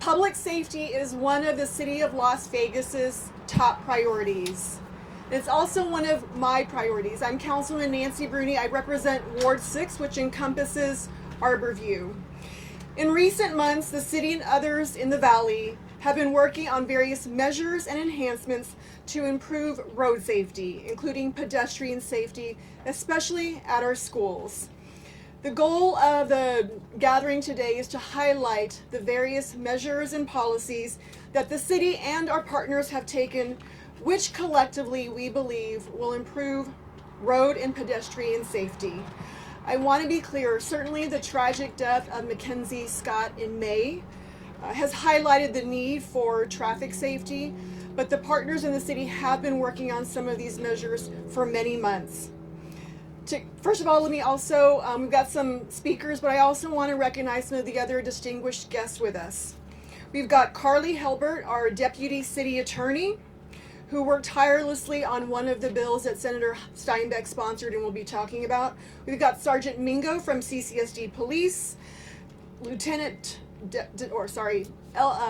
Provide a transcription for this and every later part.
Public safety is one of the City of Las Vegas's top priorities. It's also one of my priorities. I'm Councilwoman Nancy Bruni. I represent Ward 6, which encompasses Arbor View. In recent months, the city and others in the Valley have been working on various measures and enhancements to improve road safety, including pedestrian safety, especially at our schools. The goal of the gathering today is to highlight the various measures and policies that the city and our partners have taken, which collectively we believe will improve road and pedestrian safety. I want to be clear, certainly the tragic death of McKenzie Scott in May has highlighted the need for traffic safety, but the partners in the city have been working on some of these measures for many months. First of all, let me also, we've got some speakers, but I also want to recognize some of the other distinguished guests with us. We've got Carly Helbert, our Deputy City Attorney, who worked tirelessly on one of the bills that Senator Steinbeck sponsored and we'll be talking about. We've got Sergeant Mingo from CCSD Police,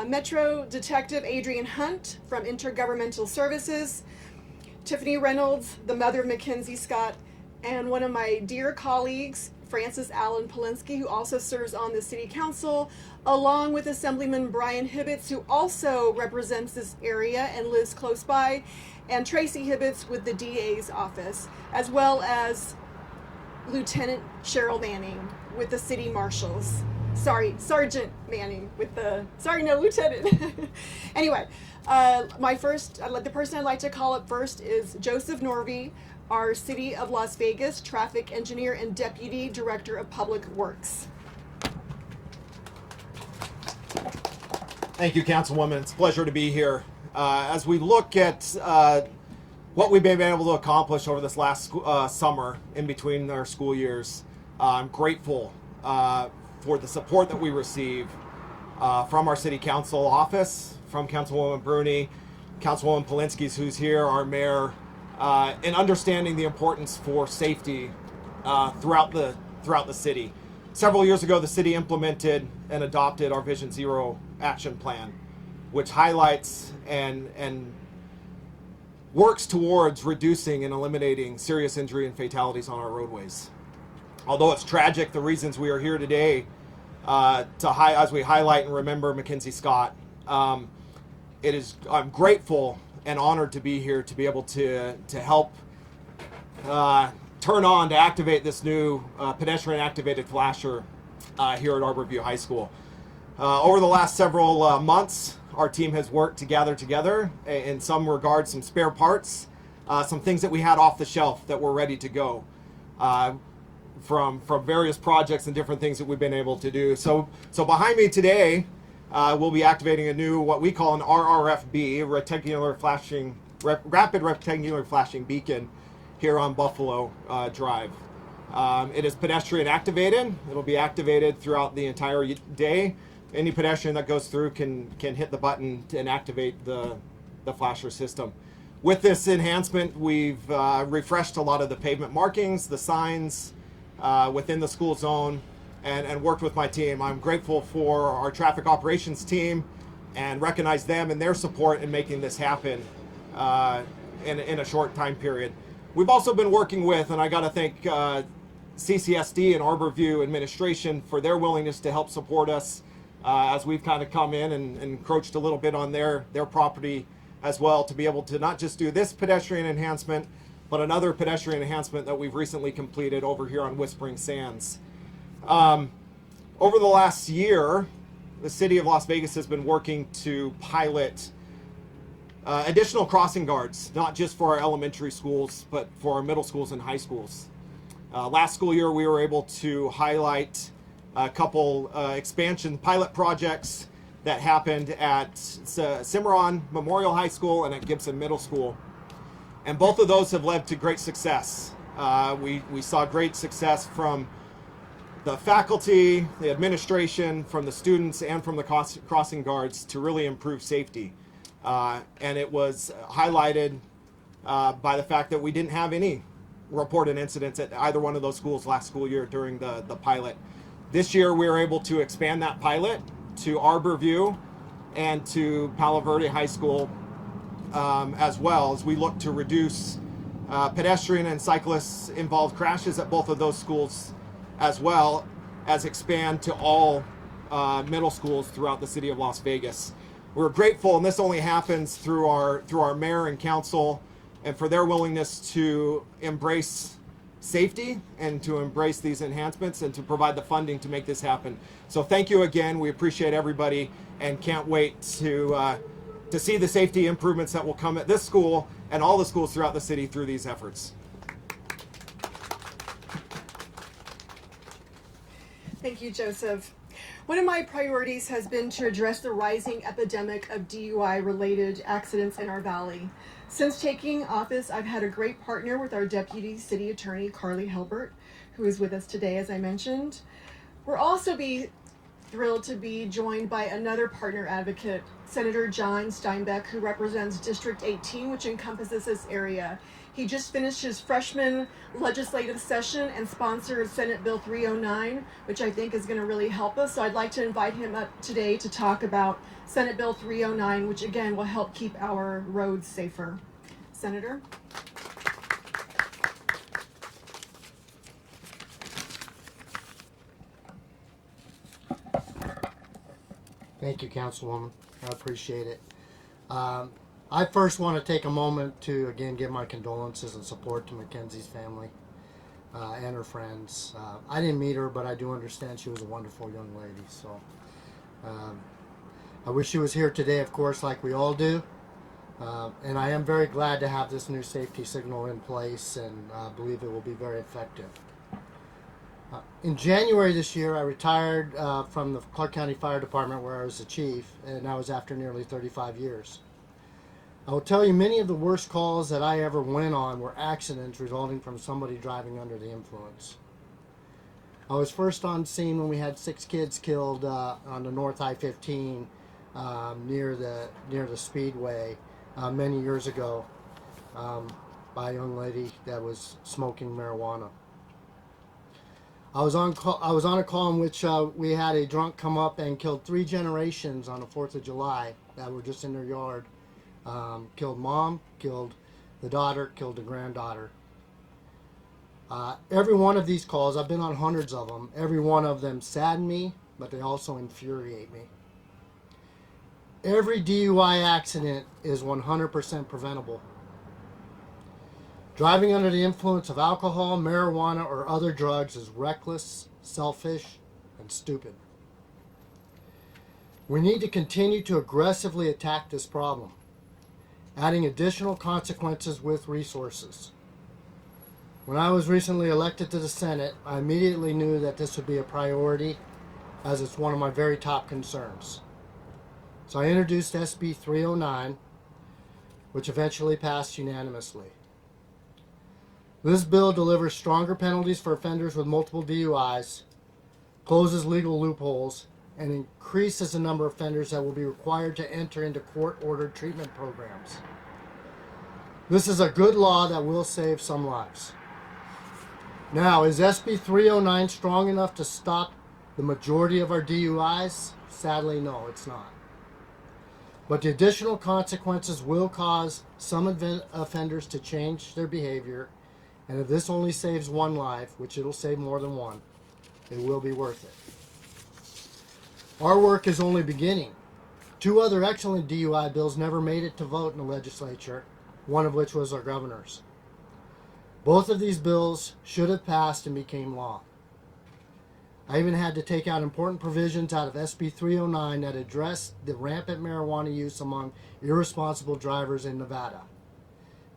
Metro Detective Adrian Hunt from Intergovernmental Services, Tiffany Reynolds, the mother of McKenzie Scott, and one of my dear colleagues, Francis Allen Polinsky, who also serves on the City Council, along with Assemblyman Brian Hibbets, who also represents this area and lives close by, and Tracy Hibbets with the DA's office, as well as Lieutenant Cheryl Manning with the City Marshals. Sergeant Manning with the, Lieutenant. Anyway, the person I'd like to call up first is Joseph Norby, our City of Las Vegas Traffic Engineer and Deputy Director of Public Works. Thank you, Councilwoman. It's a pleasure to be here. As we look at what we've been able to accomplish over this last summer in between our school years, I'm grateful for the support that we receive from our City Council office, from Councilwoman Bruni, Councilwoman Polinsky, who's here, our mayor, and understanding the importance for safety throughout the city. Several years ago, the city implemented and adopted our Vision Zero action plan, which highlights and works towards reducing and eliminating serious injury and fatalities on our roadways. Although it's tragic, the reasons we are here today as we highlight and remember McKenzie Scott, I'm grateful and honored to be here to be able to help turn on to activate this new pedestrian activated flasher here at Arbor View High School. Over the last several months, our team has worked to gather together, in some regards, some spare parts, some things that we had off the shelf that were ready to go from various projects and different things that we've been able to do. So behind me today, we'll be activating a new, what we call an RRFB, rapid rectangular flashing beacon here on Buffalo Drive. It is pedestrian activated. It'll be activated throughout the entire day. Any pedestrian that goes through can hit the button and activate the flasher system. With this enhancement, we've refreshed a lot of the pavement markings, the signs within the school zone, and worked with my team. I'm grateful for our traffic operations team and recognize them and their support in making this happen in a short time period. We've also been working with, and I got to thank CCSD and Arbor View administration for their willingness to help support us as we've kind of come in and encroached a little bit on their property as well, to be able to not just do this pedestrian enhancement, but another pedestrian enhancement that we've recently completed over here on Whispering Sands. Over the last year, the City of Las Vegas has been working to pilot additional crossing guards, not just for our elementary schools, but for our middle schools and high schools. Last school year, we were able to highlight a couple expansion pilot projects that happened at Cimarron Memorial High School and at Gibson Middle School. And both of those have led to great success. We saw great success from the faculty, the administration, from the students, and from the crossing guards to really improve safety. And it was highlighted by the fact that we didn't have any reported incidents at either one of those schools last school year during the pilot. This year we were able to expand that pilot to Arbor View and to Palo Verde High School as well, as we look to reduce pedestrian and cyclists involved crashes at both of those schools, as well as expand to all middle schools throughout the city of Las Vegas. We're grateful, and this only happens through our mayor and council, and for their willingness to embrace safety and to embrace these enhancements and to provide the funding to make this happen. So thank you again. We appreciate everybody and can't wait to see the safety improvements that will come at this school and all the schools throughout the city through these efforts. Thank you, Joseph. One of my priorities has been to address the rising epidemic of DUI-related accidents in our valley. Since taking office, I've had a great partner with our Deputy City Attorney, Carly Hilbert, who is with us today, as I mentioned. We'll also be thrilled to be joined by another partner advocate, Senator John Steinbeck, who represents District 18, which encompasses this area. He just finished his freshman legislative session and sponsored Senate Bill 309, which I think is going to really help us. So I'd like to invite him up today to talk about Senate Bill 309, which again will help keep our roads safer. Senator? Thank you, Councilwoman. I appreciate it. I first want to take a moment to again give my condolences and support to McKenzie's family and her friends. I didn't meet her, but I do understand she was a wonderful young lady. So I wish she was here today, of course, like we all do. And I am very glad to have this new safety signal in place, and believe it will be very effective. In January this year, I retired from the Clark County Fire Department, where I was the chief, and that was after nearly 35 years. I will tell you, many of the worst calls that I ever went on were accidents resulting from somebody driving under the influence. I was first on scene when we had 6 kids killed on the North I-15 near the Speedway many years ago by a young lady that was smoking marijuana. I was on a call in which we had a drunk come up and killed 3 generations on the 4th of July that were just in their yard. Killed mom, killed the daughter, killed the granddaughter. Every one of these calls, I've been on hundreds of them, every one of them sadden me, but they also infuriate me. Every DUI accident is 100% preventable. Driving under the influence of alcohol, marijuana, or other drugs is reckless, selfish, and stupid. We need to continue to aggressively attack this problem, adding additional consequences with resources. When I was recently elected to the Senate, I immediately knew that this would be a priority, as it's one of my very top concerns. So I introduced SB 309, which eventually passed unanimously. This bill delivers stronger penalties for offenders with multiple DUIs, closes legal loopholes, and increases the number of offenders that will be required to enter into court-ordered treatment programs. This is a good law that will save some lives. Now, is SB 309 strong enough to stop the majority of our DUIs? Sadly, no, it's not. But the additional consequences will cause some offenders to change their behavior, and if this only saves one life, which it'll save more than one, it will be worth it. Our work is only beginning. 2 other excellent DUI bills never made it to vote in the legislature, one of which was our governor's. Both of these bills should have passed and became law. I even had to take out important provisions out of SB 309 that addressed the rampant marijuana use among irresponsible drivers in Nevada.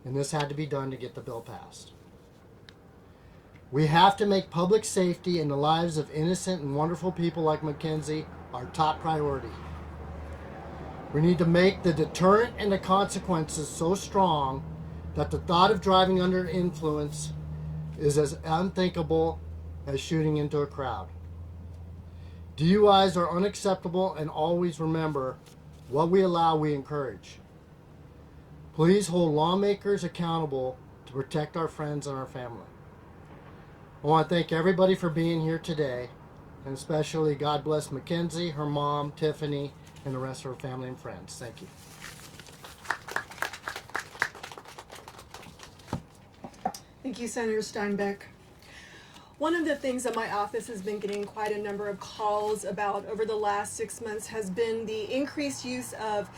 And this had to be done to get the bill passed. We have to make public safety and the lives of innocent and wonderful people like McKenzie our top priority. We need to make the deterrent and the consequences so strong that the thought of driving under influence is as unthinkable as shooting into a crowd. DUIs are unacceptable, and always remember, what we allow, we encourage. Please hold lawmakers accountable to protect our friends and our family. I want to thank everybody for being here today, and especially God bless McKenzie, her mom, Tiffany, and the rest of her family and friends. Thank you. Thank you, Senator Steinbeck. One of the things that my office has been getting quite a number of calls about over the last 6 months has been the increased use of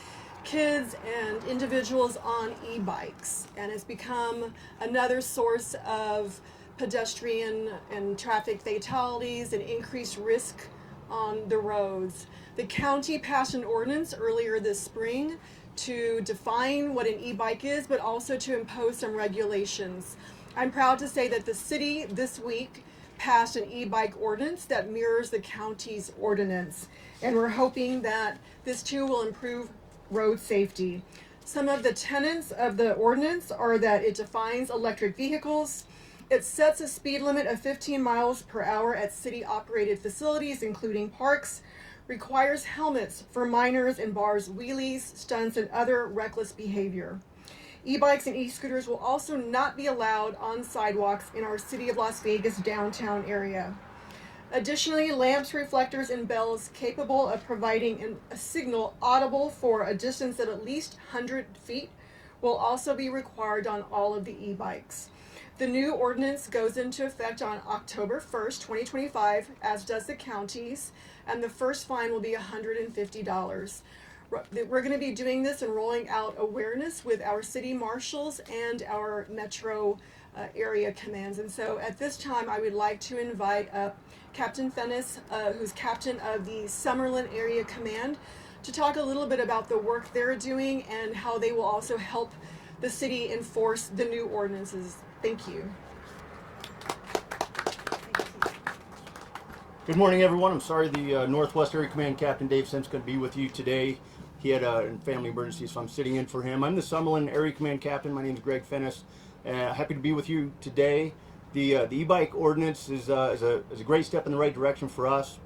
kids and individuals on e-bikes, and it's become another source of pedestrian and traffic fatalities and increased risk on the roads. The county passed an ordinance earlier this spring to define what an e-bike is, but also to impose some regulations. I'm proud to say that the city this week passed an e-bike ordinance that mirrors the county's ordinance, and we're hoping that this too will improve road safety. Some of the tenets of the ordinance are that it defines electric vehicles, it sets a speed limit of 15 miles per hour at city operated facilities including parks, requires helmets for minors and bars wheelies, stunts, and other reckless behavior. E-bikes and e-scooters will also not be allowed on sidewalks in our City of Las Vegas downtown area. Additionally, lamps, reflectors, and bells capable of providing a signal audible for a distance of at least 100 feet will also be required on all of the e-bikes. The new ordinance goes into effect on October 1st, 2025, as does the county's, and the first fine will be $150. We're going to be doing this and rolling out awareness with our city marshals and our metro area commands. And so at this time, I would like to invite up Captain Fennis, who's captain of the Summerlin Area Command, to talk a little bit about the work they're doing and how they will also help the city enforce the new ordinances. Thank you. Good morning, everyone. I'm sorry the Northwest Area Command Captain Dave Sims couldn't be with you today. He had a family emergency, so I'm sitting in for him. I'm the Summerlin Area Command Captain. My name is Greg Fennis. Happy to be with you today. The e-bike ordinance is a great step in the right direction for us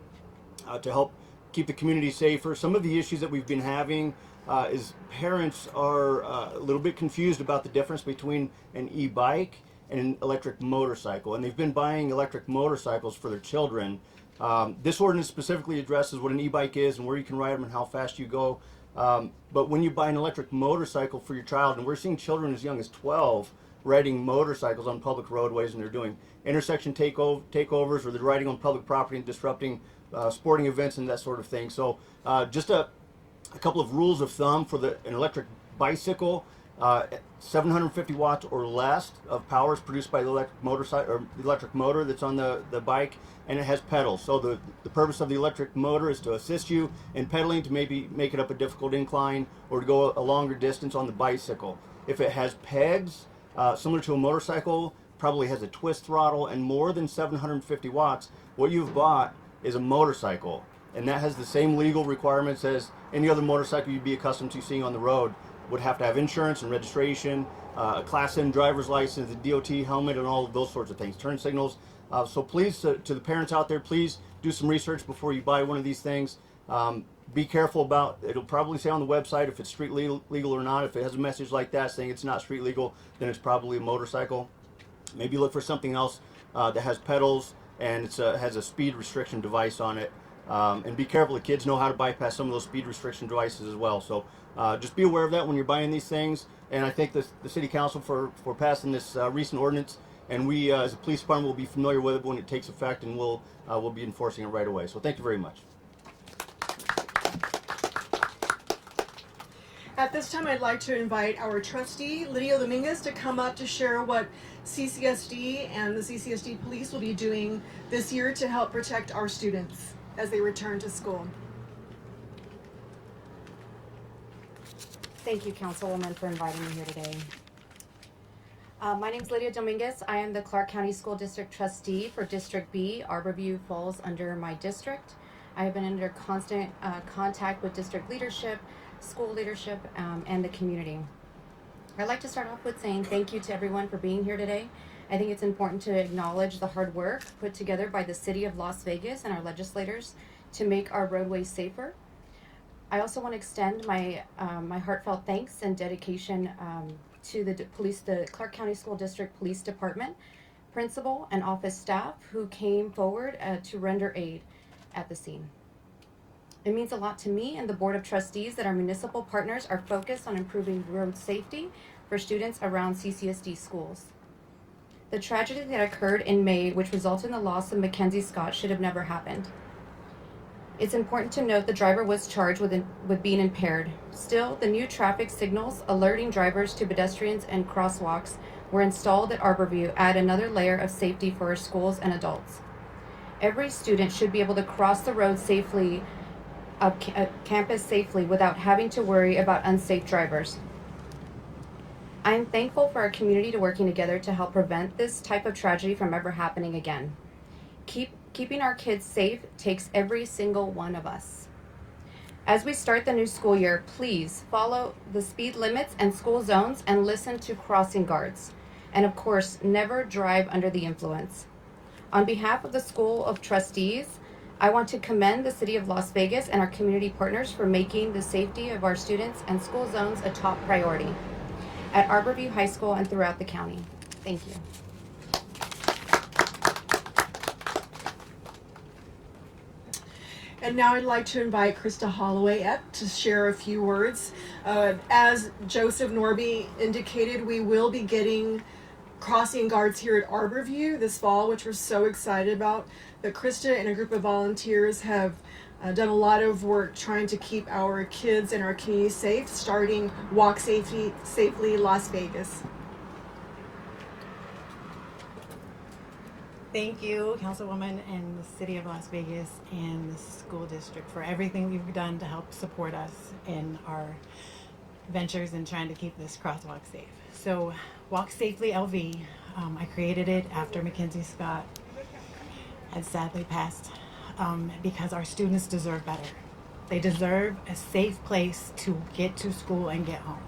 to help keep the community safer. Some of the issues that we've been having is parents are a little bit confused about the difference between an e-bike and an electric motorcycle, and they've been buying electric motorcycles for their children. This ordinance specifically addresses what an e-bike is and where you can ride them and how fast you go. But when you buy an electric motorcycle for your child, and we're seeing children as young as 12 riding motorcycles on public roadways, and they're doing intersection takeovers, or they're riding on public property and disrupting sporting events and that sort of thing. So just a couple of rules of thumb for an electric bicycle: 750 watts or less of power is produced by the electric motorcycle or the electric motor that's on the bike, and it has pedals. So the purpose of the electric motor is to assist you in pedaling, to maybe make it up a difficult incline or to go a longer distance on the bicycle. If it has pegs, similar to a motorcycle, probably has a twist throttle and more than 750 watts, what you've bought is a motorcycle, and that has the same legal requirements as any other motorcycle you'd be accustomed to seeing on the road. Would have to have insurance and registration, a Class N driver's license, a DOT helmet, and all of those sorts of things, turn signals. So please, to the parents out there, please do some research before you buy one of these things. Be careful about, it'll probably say on the website if it's street legal or not. If it has a message like that saying it's not street legal, then it's probably a motorcycle. Maybe look for something else that has pedals and has a speed restriction device on it. And be careful, the kids know how to bypass some of those speed restriction devices as well. So just be aware of that when you're buying these things. And I thank the City Council for passing this recent ordinance. And we, as a police department, will be familiar with it when it takes effect, and we'll be enforcing it right away. So thank you very much. At this time, I'd like to invite our trustee, Lydia Dominguez, to come up to share what CCSD and the CCSD police will be doing this year to help protect our students as they return to school. Thank you, Councilwoman, for inviting me here today. My name is Lydia Dominguez. I am the Clark County School District Trustee for District B. Arbor View falls under my district. I have been under constant contact with district leadership, school leadership, and the community. I'd like to start off with saying thank you to everyone for being here today. I think it's important to acknowledge the hard work put together by the City of Las Vegas and our legislators to make our roadways safer. I also want to extend my heartfelt thanks and dedication to the Clark County School District Police Department, principal and office staff who came forward to render aid at the scene. It means a lot to me and the Board of Trustees that our municipal partners are focused on improving road safety for students around CCSD schools. The tragedy that occurred in May, which resulted in the loss of McKenzie Scott, should have never happened. It's important to note the driver was charged with being impaired. Still, the new traffic signals alerting drivers to pedestrians and crosswalks were installed at Arbor View, add another layer of safety for our schools and adults. Every student should be able to cross the road safely, campus safely, without having to worry about unsafe drivers. I am thankful for our community to working together to help prevent this type of tragedy from ever happening again. Keeping our kids safe takes every single one of us. As we start the new school year, please follow the speed limits and school zones and listen to crossing guards. And of course, never drive under the influence. On behalf of the School of Trustees, I want to commend the City of Las Vegas and our community partners for making the safety of our students and school zones a top priority at Arbor View High School and throughout the county. Thank you. And now I'd like to invite Christa Holloway up to share a few words. As Joseph Norby indicated, we will be getting crossing guards here at Arbor View this fall, which we're so excited about. But Christa and a group of volunteers have done a lot of work trying to keep our kids and our community safe, starting Walk Safely Las Vegas. Thank you, Councilwoman and the City of Las Vegas and the school district for everything you've done to help support us in our ventures in trying to keep this crosswalk safe. So Walk Safely LV, I created it after McKenzie Scott had sadly passed because our students deserve better. They deserve a safe place to get to school and get home.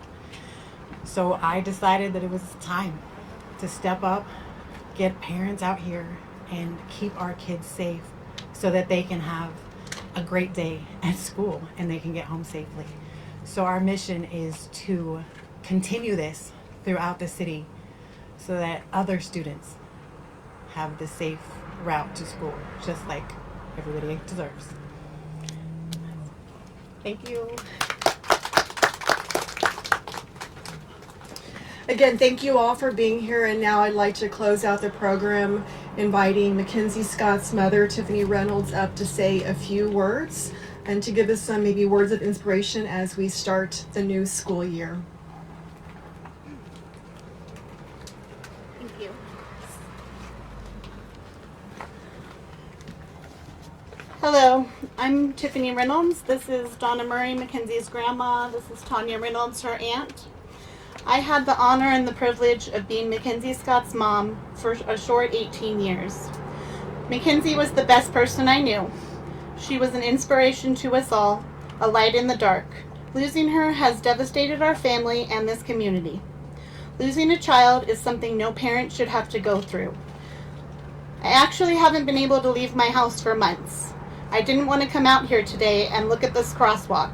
So I decided that it was time to step up, get parents out here and keep our kids safe so that they can have a great day at school and they can get home safely. So our mission is to continue this throughout the city so that other students have the safe route to school, just like everybody deserves. Thank you. Again, thank you all for being here, and now I'd like to close out the program inviting McKenzie Scott's mother, Tiffany Reynolds, up to say a few words and to give us some maybe words of inspiration as we start the new school year. Thank you. Hello, I'm Tiffany Reynolds. This is Donna Murray, Mackenzie's grandma. This is Tanya Reynolds, her aunt. I had the honor and the privilege of being Mackenzie Scott's mom for a short 18 years. Mackenzie was the best person I knew. She was an inspiration to us all, a light in the dark. Losing her has devastated our family and this community. Losing a child is something no parent should have to go through. I actually haven't been able to leave my house for months. I didn't want to come out here today and look at this crosswalk.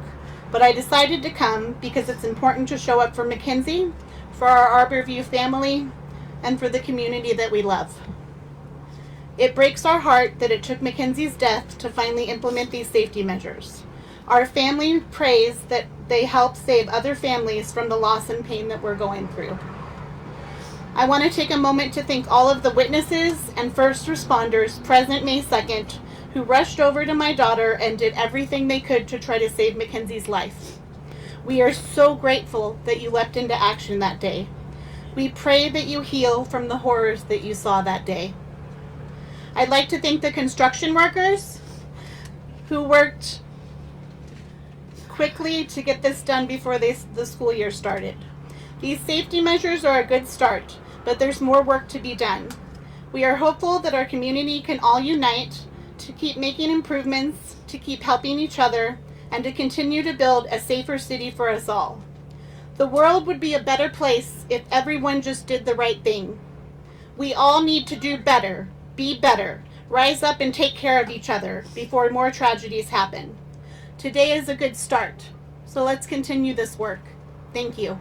But I decided to come because it's important to show up for Mackenzie, for our Arbor View family, and for the community that we love. It breaks our heart that it took Mackenzie's death to finally implement these safety measures. Our family prays that they help save other families from the loss and pain that we're going through. I want to take a moment to thank all of the witnesses and first responders present May 2nd who rushed over to my daughter and did everything they could to try to save Mackenzie's life. We are so grateful that you leapt into action that day. We pray that you heal from the horrors that you saw that day. I'd like to thank the construction workers who worked quickly to get this done before the school year started. These safety measures are a good start, but there's more work to be done. We are hopeful that our community can all unite to keep making improvements, to keep helping each other, and to continue to build a safer city for us all. The world would be a better place if everyone just did the right thing. We all need to do better, be better, rise up and take care of each other before more tragedies happen. Today is a good start, so let's continue this work. Thank you.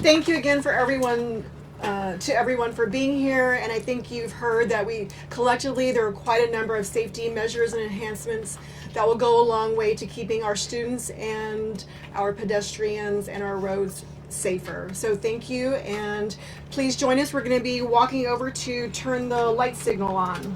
Thank you again for everyone to everyone for being here, and I think you've heard that we collectively there are quite a number of safety measures and enhancements that will go a long way to keeping our students and our pedestrians and our roads safer. So thank you, and please join us. We're going to be walking over to turn the light signal on.